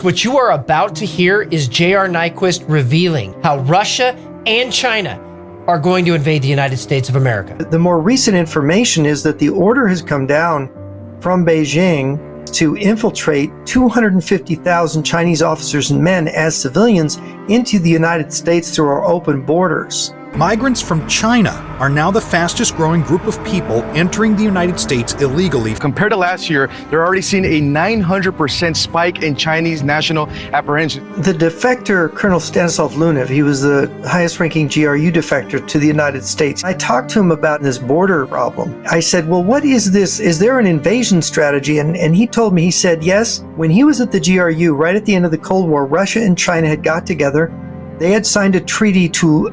What you are about to hear is J.R. Nyquist revealing how Russia and China are going to invade the United States of America. The more recent information is that the order has come down from Beijing to infiltrate 250,000 Chinese officers and men as civilians into the United States through our open borders. Migrants from China are now the fastest growing group of people entering the United States illegally. Compared to last year, they're already seeing a 900% spike in Chinese national apprehension. The defector, Colonel Stanislav Lunev, he was the highest ranking GRU defector to the United States. I talked to him about this border problem. I said, well, what is this? Is there an invasion strategy? And he told me, he said, yes, when he was at the GRU, right at the end of the Cold War, Russia and China had got together. They had signed a treaty to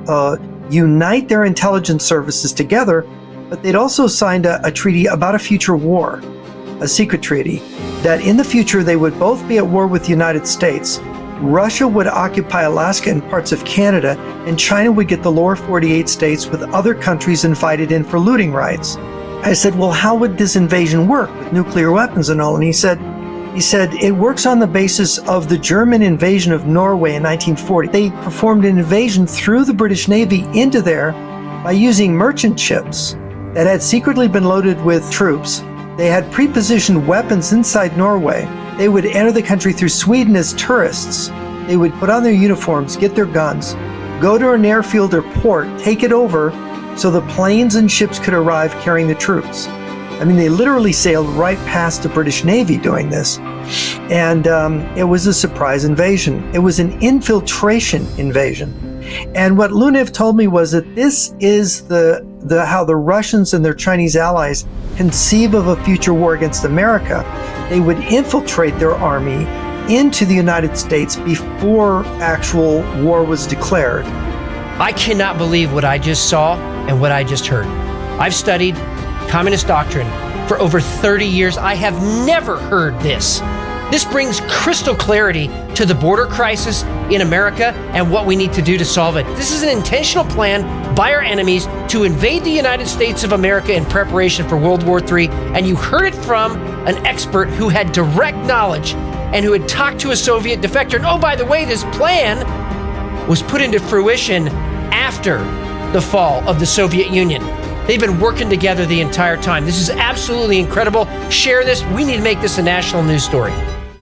unite their intelligence services together, but they'd also signed a treaty about a future war, a secret treaty, that in the future they would both be at war with the United States. Russia would occupy Alaska and parts of Canada, and China would get the lower 48 states with other countries invited in for looting rights. I said, well, how would this invasion work with nuclear weapons and all? And he said, it works on the basis of the German invasion of Norway in 1940. They performed an invasion through the British Navy into there by using merchant ships that had secretly been loaded with troops. They had pre-positioned weapons inside Norway. They would enter the country through Sweden as tourists. They would put on their uniforms, get their guns, go to an airfield or port, take it over so the planes and ships could arrive carrying the troops. I mean, they literally sailed right past the British Navy doing this. And it was a surprise invasion. It was an infiltration invasion. And what Lunev told me was that this is how the Russians and their Chinese allies conceive of a future war against America. They would infiltrate their army into the United States before actual war was declared. I cannot believe what I just saw and what I just heard. I've studied communist doctrine for over 30 years. I have never heard this. This brings crystal clarity to the border crisis in America and what we need to do to solve it. This is an intentional plan by our enemies to invade the United States of America in preparation for World War III. And you heard it from an expert who had direct knowledge and who had talked to a Soviet defector. And oh, by the way, this plan was put into fruition after the fall of the Soviet Union. They've been working together the entire time. This is absolutely incredible. Share this. We need to make this a national news story.